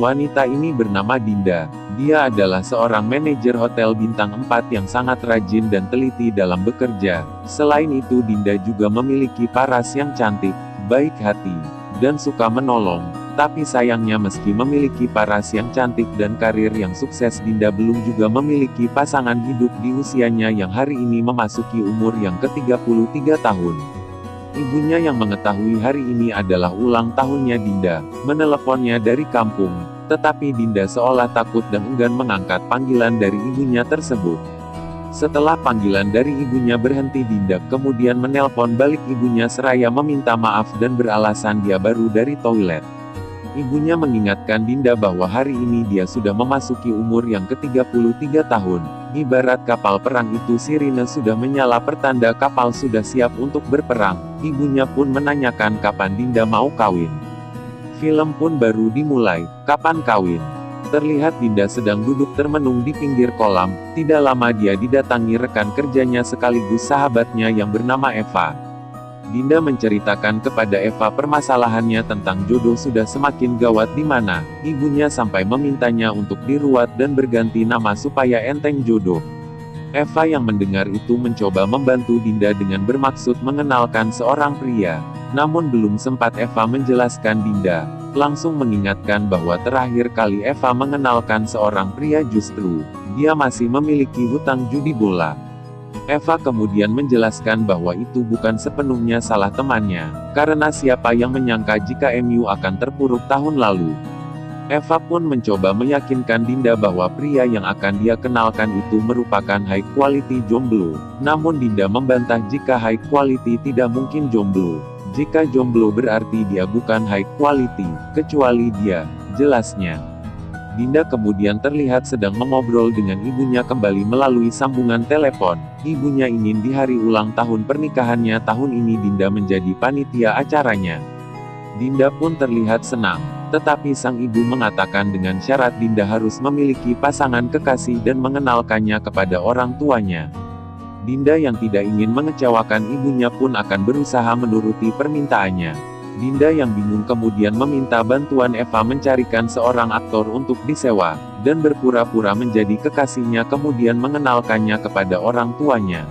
Wanita ini bernama Dinda. Dia adalah seorang manajer hotel bintang 4 yang sangat rajin dan teliti dalam bekerja. Selain itu Dinda juga memiliki paras yang cantik, baik hati, dan suka menolong. Tapi sayangnya meski memiliki paras yang cantik dan karir yang sukses, Dinda belum juga memiliki pasangan hidup di usianya yang hari ini memasuki umur yang ke-33 tahun. Ibunya yang mengetahui hari ini adalah ulang tahunnya Dinda, meneleponnya dari kampung, tetapi Dinda seolah takut dan enggan mengangkat panggilan dari ibunya tersebut. Setelah panggilan dari ibunya berhenti, Dinda kemudian menelpon balik ibunya seraya meminta maaf dan beralasan dia baru dari toilet. Ibunya mengingatkan Dinda bahwa hari ini dia sudah memasuki umur yang ke-33 tahun. Ibarat kapal perang itu sirine sudah menyala pertanda kapal sudah siap untuk berperang. Ibunya pun menanyakan kapan Dinda mau kawin. Film pun baru dimulai, kapan kawin? Terlihat Dinda sedang duduk termenung di pinggir kolam. Tidak lama dia didatangi rekan kerjanya sekaligus sahabatnya yang bernama Eva. Dinda menceritakan kepada Eva permasalahannya tentang jodoh sudah semakin gawat di mana ibunya sampai memintanya untuk diruat dan berganti nama supaya enteng jodoh. Eva yang mendengar itu mencoba membantu Dinda dengan bermaksud mengenalkan seorang pria. Namun belum sempat Eva menjelaskan, Dinda langsung mengingatkan bahwa terakhir kali Eva mengenalkan seorang pria justru dia masih memiliki hutang judi bola. Eva kemudian menjelaskan bahwa itu bukan sepenuhnya salah temannya, karena siapa yang menyangka jika MU akan terpuruk tahun lalu. Eva pun mencoba meyakinkan Dinda bahwa pria yang akan dia kenalkan itu merupakan high quality jomblo. Namun Dinda membantah jika high quality tidak mungkin jomblo. Jika jomblo berarti dia bukan high quality, kecuali dia, jelasnya. Dinda kemudian terlihat sedang mengobrol dengan ibunya kembali melalui sambungan telepon. Ibunya ingin di hari ulang tahun pernikahannya tahun ini Dinda menjadi panitia acaranya. Dinda pun terlihat senang, tetapi sang ibu mengatakan dengan syarat Dinda harus memiliki pasangan kekasih dan mengenalkannya kepada orang tuanya. Dinda yang tidak ingin mengecewakan ibunya pun akan berusaha menuruti permintaannya. Dinda yang bingung kemudian meminta bantuan Eva mencarikan seorang aktor untuk disewa, dan berpura-pura menjadi kekasihnya kemudian mengenalkannya kepada orang tuanya.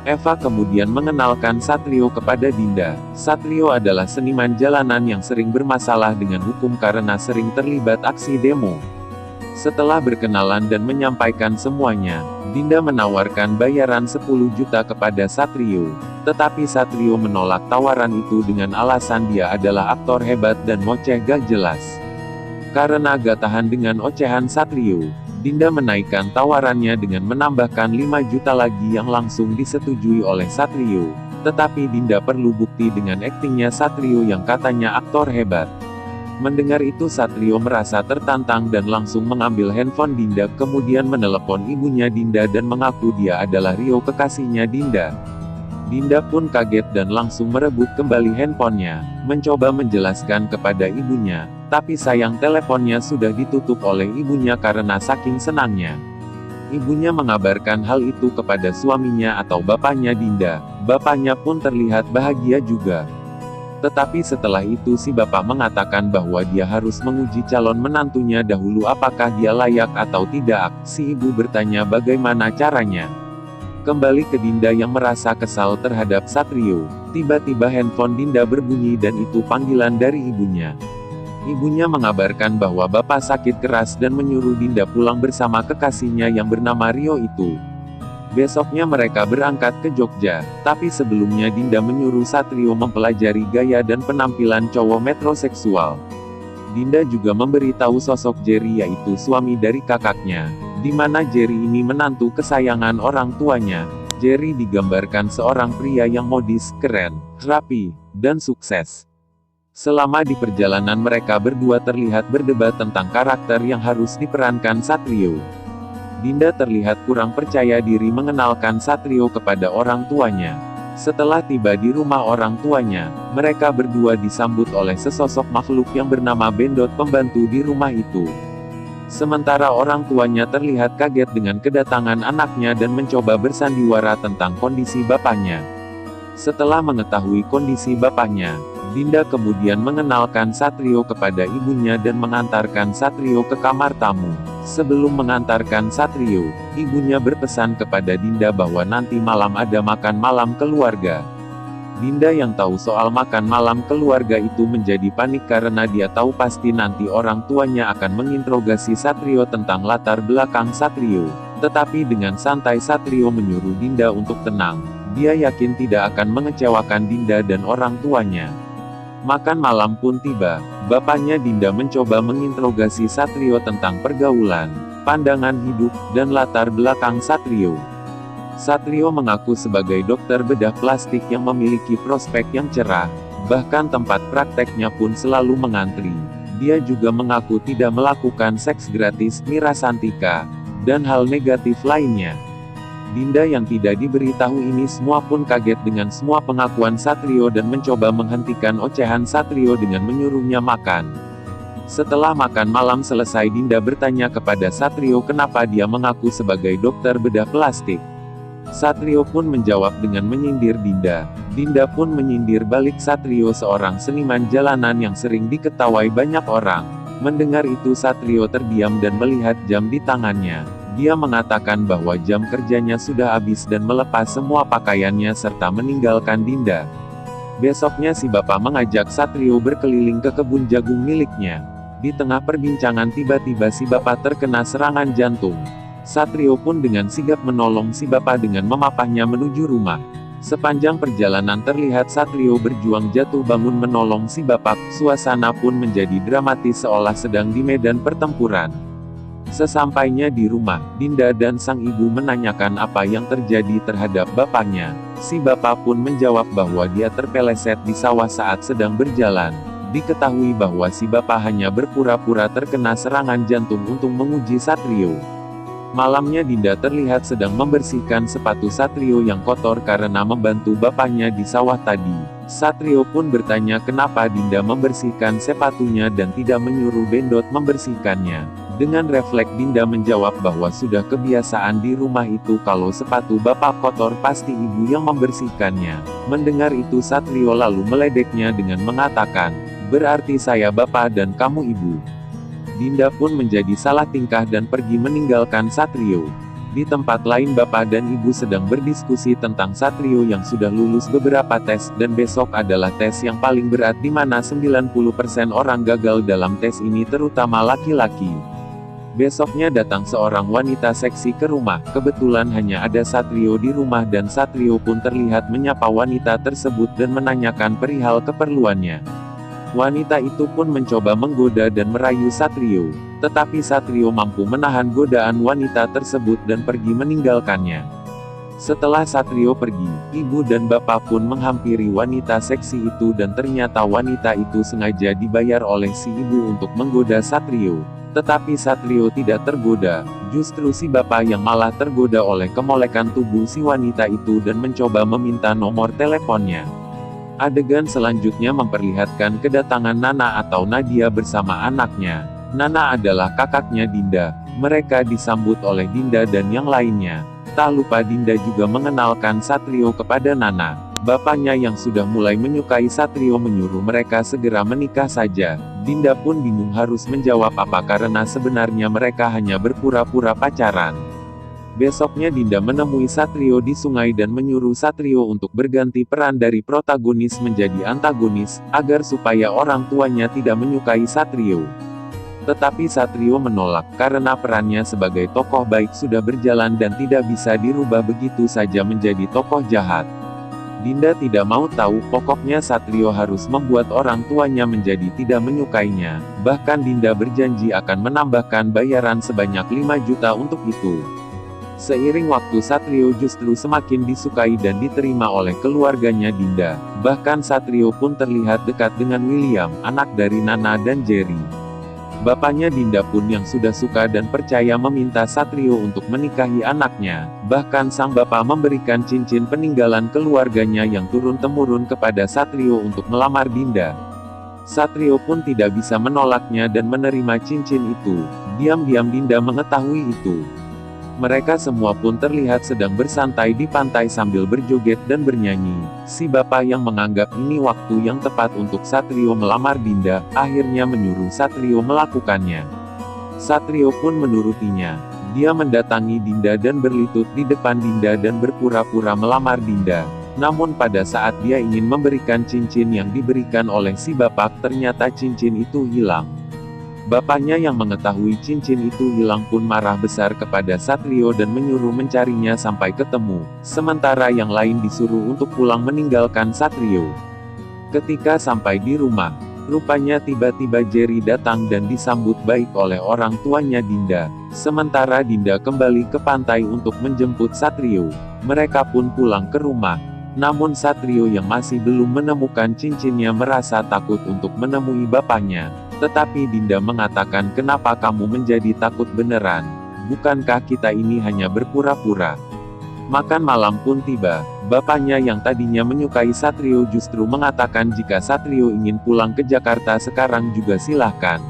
Eva kemudian mengenalkan Satrio kepada Dinda. Satrio adalah seniman jalanan yang sering bermasalah dengan hukum karena sering terlibat aksi demo. Setelah berkenalan dan menyampaikan semuanya, Dinda menawarkan bayaran 10 juta kepada Satrio. Tetapi Satrio menolak tawaran itu dengan alasan dia adalah aktor hebat dan ngoceh gak jelas. Karena gak tahan dengan ocehan Satrio, Dinda menaikkan tawarannya dengan menambahkan 5 juta lagi yang langsung disetujui oleh Satrio. Tetapi Dinda perlu bukti dengan aktingnya Satrio yang katanya aktor hebat. Mendengar itu Satrio merasa tertantang dan langsung mengambil handphone Dinda kemudian menelepon ibunya Dinda dan mengaku dia adalah Rio kekasihnya Dinda. Dinda pun kaget dan langsung merebut kembali handphonenya, mencoba menjelaskan kepada ibunya, tapi sayang teleponnya sudah ditutup oleh ibunya karena saking senangnya. Ibunya mengabarkan hal itu kepada suaminya atau bapaknya Dinda. Bapaknya pun terlihat bahagia juga. Tetapi setelah itu si bapak mengatakan bahwa dia harus menguji calon menantunya dahulu apakah dia layak atau tidak. Si ibu bertanya bagaimana caranya. Kembali ke Dinda yang merasa kesal terhadap Satrio. Tiba-tiba handphone Dinda berbunyi dan itu panggilan dari ibunya. Ibunya mengabarkan bahwa bapak sakit keras dan menyuruh Dinda pulang bersama kekasihnya yang bernama Rio itu. Besoknya mereka berangkat ke Jogja, tapi sebelumnya Dinda menyuruh Satrio mempelajari gaya dan penampilan cowok metroseksual. Dinda juga memberitahu sosok Jerry yaitu suami dari kakaknya, di mana Jerry ini menantu kesayangan orang tuanya. Jerry digambarkan seorang pria yang modis, keren, rapi, dan sukses. Selama di perjalanan mereka berdua terlihat berdebat tentang karakter yang harus diperankan Satrio. Dinda terlihat kurang percaya diri mengenalkan Satrio kepada orang tuanya. Setelah tiba di rumah orang tuanya, mereka berdua disambut oleh sesosok makhluk yang bernama Bendot pembantu di rumah itu. Sementara orang tuanya terlihat kaget dengan kedatangan anaknya dan mencoba bersandiwara tentang kondisi bapaknya. Setelah mengetahui kondisi bapaknya, Dinda kemudian mengenalkan Satrio kepada ibunya dan mengantarkan Satrio ke kamar tamu. Sebelum mengantarkan Satrio, ibunya berpesan kepada Dinda bahwa nanti malam ada makan malam keluarga. Dinda yang tahu soal makan malam keluarga itu menjadi panik karena dia tahu pasti nanti orang tuanya akan menginterogasi Satrio tentang latar belakang Satrio. Tetapi dengan santai Satrio menyuruh Dinda untuk tenang. Dia yakin tidak akan mengecewakan Dinda dan orang tuanya. Makan malam pun tiba. Bapaknya Dinda mencoba menginterogasi Satrio tentang pergaulan, pandangan hidup, dan latar belakang Satrio. Satrio mengaku sebagai dokter bedah plastik yang memiliki prospek yang cerah, bahkan tempat prakteknya pun selalu mengantri. Dia juga mengaku tidak melakukan seks gratis, Mira Santika, dan hal negatif lainnya. Dinda yang tidak diberitahu ini semua pun kaget dengan semua pengakuan Satrio dan mencoba menghentikan ocehan Satrio dengan menyuruhnya makan. Setelah makan malam selesai, Dinda bertanya kepada Satrio kenapa dia mengaku sebagai dokter bedah plastik. Satrio pun menjawab dengan menyindir Dinda. Dinda pun menyindir balik Satrio seorang seniman jalanan yang sering diketawai banyak orang. Mendengar itu Satrio terdiam dan melihat jam di tangannya. Dia mengatakan bahwa jam kerjanya sudah habis dan melepas semua pakaiannya serta meninggalkan Dinda. Besoknya si bapak mengajak Satrio berkeliling ke kebun jagung miliknya. Di tengah perbincangan tiba-tiba si bapak terkena serangan jantung. Satrio pun dengan sigap menolong si bapak dengan memapahnya menuju rumah. Sepanjang perjalanan terlihat Satrio berjuang jatuh bangun menolong si bapak. Suasana pun menjadi dramatis seolah sedang di medan pertempuran. Sesampainya di rumah, Dinda dan sang ibu menanyakan apa yang terjadi terhadap bapaknya. Si bapak pun menjawab bahwa dia terpeleset di sawah saat sedang berjalan. Diketahui bahwa si bapak hanya berpura-pura terkena serangan jantung untuk menguji Satrio. Malamnya Dinda terlihat sedang membersihkan sepatu Satrio yang kotor karena membantu bapaknya di sawah tadi. Satrio pun bertanya kenapa Dinda membersihkan sepatunya dan tidak menyuruh Bendot membersihkannya. Dengan refleks Dinda menjawab bahwa sudah kebiasaan di rumah itu kalau sepatu bapak kotor pasti ibu yang membersihkannya. Mendengar itu Satrio lalu meledeknya dengan mengatakan, "Berarti saya bapak dan kamu ibu." Dinda pun menjadi salah tingkah dan pergi meninggalkan Satrio. Di tempat lain bapak dan ibu sedang berdiskusi tentang Satrio yang sudah lulus beberapa tes, dan besok adalah tes yang paling berat di mana 90% orang gagal dalam tes ini terutama laki-laki. Besoknya datang seorang wanita seksi ke rumah, kebetulan hanya ada Satrio di rumah dan Satrio pun terlihat menyapa wanita tersebut dan menanyakan perihal keperluannya. Wanita itu pun mencoba menggoda dan merayu Satrio, tetapi Satrio mampu menahan godaan wanita tersebut dan pergi meninggalkannya. Setelah Satrio pergi, ibu dan bapak pun menghampiri wanita seksi itu dan ternyata wanita itu sengaja dibayar oleh si ibu untuk menggoda Satrio. Tetapi Satrio tidak tergoda, justru si bapak yang malah tergoda oleh kemolekan tubuh si wanita itu dan mencoba meminta nomor teleponnya. Adegan selanjutnya memperlihatkan kedatangan Nana atau Nadia bersama anaknya. Nana adalah kakaknya Dinda. Mereka disambut oleh Dinda dan yang lainnya. Tak lupa Dinda juga mengenalkan Satrio kepada Nana. Bapaknya yang sudah mulai menyukai Satrio menyuruh mereka segera menikah saja. Dinda pun bingung harus menjawab apa karena sebenarnya mereka hanya berpura-pura pacaran. Besoknya Dinda menemui Satrio di sungai dan menyuruh Satrio untuk berganti peran dari protagonis menjadi antagonis, agar supaya orang tuanya tidak menyukai Satrio. Tetapi Satrio menolak, karena perannya sebagai tokoh baik sudah berjalan dan tidak bisa dirubah begitu saja menjadi tokoh jahat. Dinda tidak mau tahu, pokoknya Satrio harus membuat orang tuanya menjadi tidak menyukainya. Bahkan Dinda berjanji akan menambahkan bayaran sebanyak 5 juta untuk itu. Seiring waktu Satrio justru semakin disukai dan diterima oleh keluarganya Dinda. Bahkan Satrio pun terlihat dekat dengan William, anak dari Nana dan Jerry. Bapaknya Dinda pun yang sudah suka dan percaya meminta Satrio untuk menikahi anaknya. Bahkan sang bapak memberikan cincin peninggalan keluarganya yang turun-temurun kepada Satrio untuk melamar Dinda. Satrio pun tidak bisa menolaknya dan menerima cincin itu. Diam-diam Dinda mengetahui itu. Mereka semua pun terlihat sedang bersantai di pantai sambil berjoget dan bernyanyi. Si bapak yang menganggap ini waktu yang tepat untuk Satrio melamar Dinda, akhirnya menyuruh Satrio melakukannya. Satrio pun menurutinya. Dia mendatangi Dinda dan berlutut di depan Dinda dan berpura-pura melamar Dinda. Namun pada saat dia ingin memberikan cincin yang diberikan oleh si bapak, ternyata cincin itu hilang. Bapaknya yang mengetahui cincin itu hilang pun marah besar kepada Satrio dan menyuruh mencarinya sampai ketemu, sementara yang lain disuruh untuk pulang meninggalkan Satrio. Ketika sampai di rumah, rupanya tiba-tiba Jerry datang dan disambut baik oleh orang tuanya Dinda, sementara Dinda kembali ke pantai untuk menjemput Satrio. Mereka pun pulang ke rumah. Namun Satrio yang masih belum menemukan cincinnya merasa takut untuk menemui bapaknya. Tetapi Dinda mengatakan, kenapa kamu menjadi takut beneran? Bukankah kita ini hanya berpura-pura? Makan malam pun tiba. Bapaknya yang tadinya menyukai Satrio justru mengatakan jika Satrio ingin pulang ke Jakarta sekarang juga silahkan.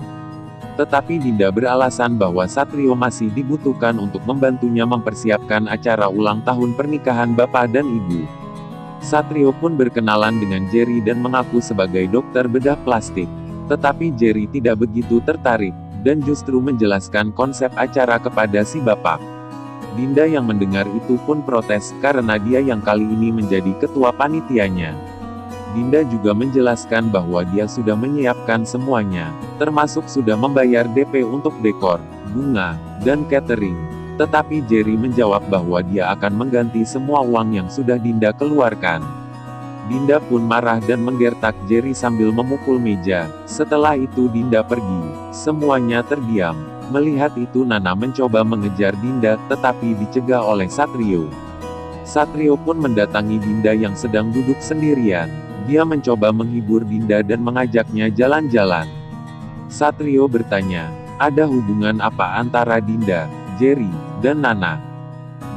Tetapi Dinda beralasan bahwa Satrio masih dibutuhkan untuk membantunya mempersiapkan acara ulang tahun pernikahan bapak dan ibu. Satrio pun berkenalan dengan Jerry dan mengaku sebagai dokter bedah plastik. Tetapi Jerry tidak begitu tertarik, dan justru menjelaskan konsep acara kepada si bapak. Dinda yang mendengar itu pun protes, karena dia yang kali ini menjadi ketua panitianya. Dinda juga menjelaskan bahwa dia sudah menyiapkan semuanya, termasuk sudah membayar DP untuk dekor, bunga, dan catering. Tetapi Jerry menjawab bahwa dia akan mengganti semua uang yang sudah Dinda keluarkan. Dinda pun marah dan menggertak Jerry sambil memukul meja. Setelah itu Dinda pergi. Semuanya terdiam. Melihat itu Nana mencoba mengejar Dinda, tetapi dicegah oleh Satrio. Satrio pun mendatangi Dinda yang sedang duduk sendirian. Dia mencoba menghibur Dinda dan mengajaknya jalan-jalan. Satrio bertanya, ada hubungan apa antara Dinda, Jerry, dan Nana?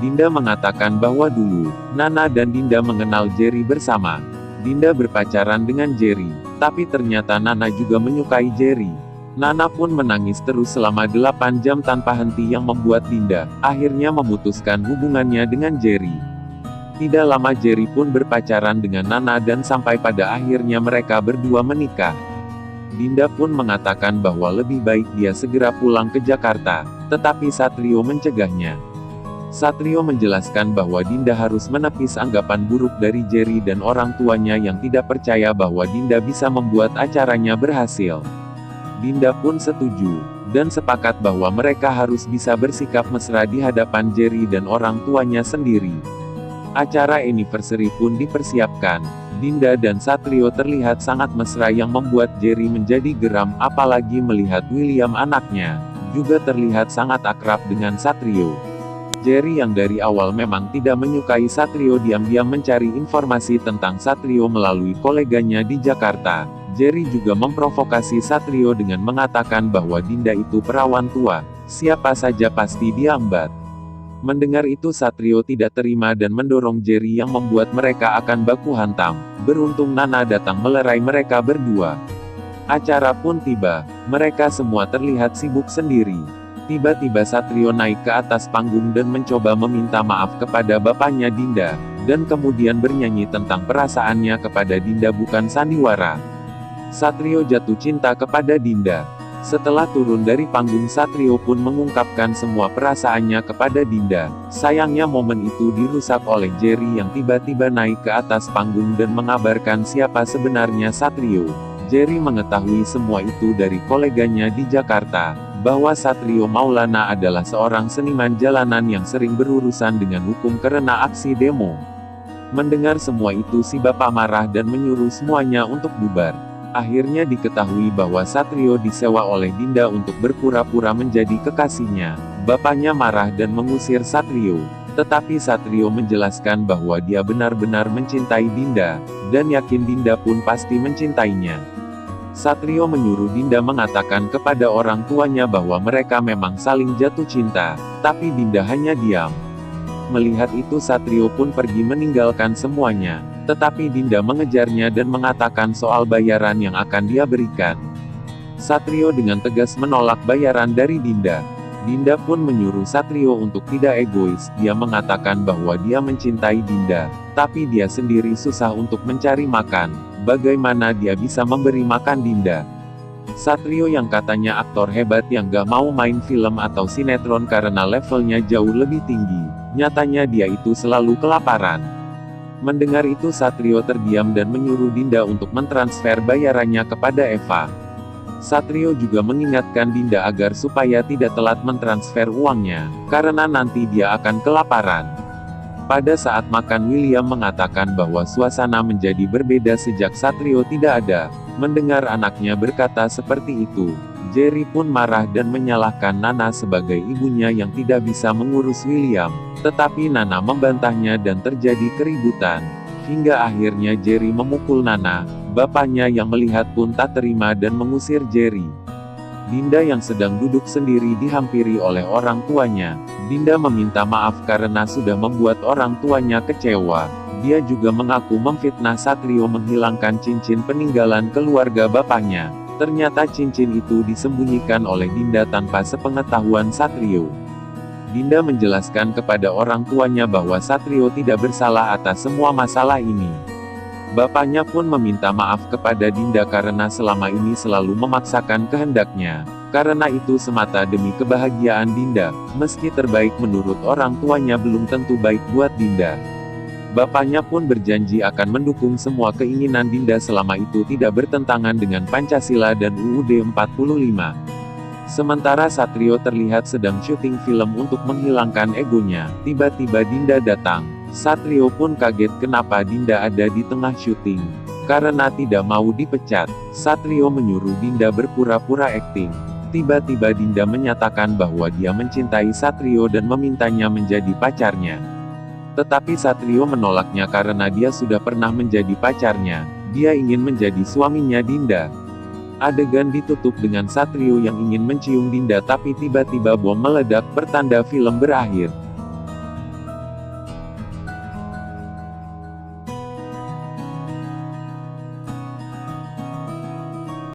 Dinda mengatakan bahwa dulu, Nana dan Dinda mengenal Jerry bersama. Dinda berpacaran dengan Jerry, tapi ternyata Nana juga menyukai Jerry. Nana pun menangis terus selama 8 jam tanpa henti yang membuat Dinda, akhirnya memutuskan hubungannya dengan Jerry. Tidak lama Jerry pun berpacaran dengan Nana dan sampai pada akhirnya mereka berdua menikah. Dinda pun mengatakan bahwa lebih baik dia segera pulang ke Jakarta, tetapi Satrio mencegahnya. Satrio menjelaskan bahwa Dinda harus menepis anggapan buruk dari Jerry dan orang tuanya yang tidak percaya bahwa Dinda bisa membuat acaranya berhasil. Dinda pun setuju, dan sepakat bahwa mereka harus bisa bersikap mesra di hadapan Jerry dan orang tuanya sendiri. Acara anniversary pun dipersiapkan. Dinda dan Satrio terlihat sangat mesra yang membuat Jerry menjadi geram, apalagi melihat William anaknya, juga terlihat sangat akrab dengan Satrio. Jerry yang dari awal memang tidak menyukai Satrio diam-diam mencari informasi tentang Satrio melalui koleganya di Jakarta. Jerry juga memprovokasi Satrio dengan mengatakan bahwa Dinda itu perawan tua, siapa saja pasti diambat. Mendengar itu Satrio tidak terima dan mendorong Jerry yang membuat mereka akan baku hantam. Beruntung Nana datang melerai mereka berdua. Acara pun tiba, mereka semua terlihat sibuk sendiri. Tiba-tiba Satrio naik ke atas panggung dan mencoba meminta maaf kepada bapaknya Dinda, dan kemudian bernyanyi tentang perasaannya kepada Dinda bukan sandiwara. Satrio jatuh cinta kepada Dinda. Setelah turun dari panggung Satrio pun mengungkapkan semua perasaannya kepada Dinda. Sayangnya momen itu dirusak oleh Jerry yang tiba-tiba naik ke atas panggung dan mengabarkan siapa sebenarnya Satrio. Jerry mengetahui semua itu dari koleganya di Jakarta, bahwa Satrio Maulana adalah seorang seniman jalanan yang sering berurusan dengan hukum karena aksi demo. Mendengar semua itu si bapak marah dan menyuruh semuanya untuk bubar. Akhirnya diketahui bahwa Satrio disewa oleh Dinda untuk berpura-pura menjadi kekasihnya. Bapaknya marah dan mengusir Satrio. Tetapi Satrio menjelaskan bahwa dia benar-benar mencintai Dinda, dan yakin Dinda pun pasti mencintainya. Satrio menyuruh Dinda mengatakan kepada orang tuanya bahwa mereka memang saling jatuh cinta, tapi Dinda hanya diam. Melihat itu Satrio pun pergi meninggalkan semuanya, tetapi Dinda mengejarnya dan mengatakan soal bayaran yang akan dia berikan. Satrio dengan tegas menolak bayaran dari Dinda. Dinda pun menyuruh Satrio untuk tidak egois. Dia mengatakan bahwa dia mencintai Dinda, tapi dia sendiri susah untuk mencari makan. Bagaimana dia bisa memberi makan Dinda? Satrio yang katanya aktor hebat yang gak mau main film atau sinetron karena levelnya jauh lebih tinggi, nyatanya dia itu selalu kelaparan. Mendengar itu Satrio terdiam dan menyuruh Dinda untuk mentransfer bayarannya kepada Eva. Satrio juga mengingatkan Dinda agar supaya tidak telat mentransfer uangnya, karena nanti dia akan kelaparan. Pada saat makan William mengatakan bahwa suasana menjadi berbeda sejak Satrio tidak ada. Mendengar anaknya berkata seperti itu, Jerry pun marah dan menyalahkan Nana sebagai ibunya yang tidak bisa mengurus William. Tetapi Nana membantahnya dan terjadi keributan. Hingga akhirnya Jerry memukul Nana. Bapaknya yang melihat pun tak terima dan mengusir Jerry. Dinda yang sedang duduk sendiri dihampiri oleh orang tuanya. Dinda meminta maaf karena sudah membuat orang tuanya kecewa. Dia juga mengaku memfitnah Satrio menghilangkan cincin peninggalan keluarga bapaknya. Ternyata cincin itu disembunyikan oleh Dinda tanpa sepengetahuan Satrio. Dinda menjelaskan kepada orang tuanya bahwa Satrio tidak bersalah atas semua masalah ini. Bapaknya pun meminta maaf kepada Dinda karena selama ini selalu memaksakan kehendaknya. Karena itu semata demi kebahagiaan Dinda, meski terbaik menurut orang tuanya belum tentu baik buat Dinda. Bapaknya pun berjanji akan mendukung semua keinginan Dinda selama itu tidak bertentangan dengan Pancasila dan UUD 45. Sementara Satrio terlihat sedang syuting film untuk menghilangkan egonya. Tiba-tiba Dinda datang. Satrio pun kaget kenapa Dinda ada di tengah syuting. Karena tidak mau dipecat, Satrio menyuruh Dinda berpura-pura akting. Tiba-tiba Dinda menyatakan bahwa dia mencintai Satrio dan memintanya menjadi pacarnya. Tetapi Satrio menolaknya karena dia sudah pernah menjadi pacarnya. Dia ingin menjadi suaminya Dinda. Adegan ditutup dengan Satrio yang ingin mencium Dinda tapi tiba-tiba bom meledak pertanda film berakhir.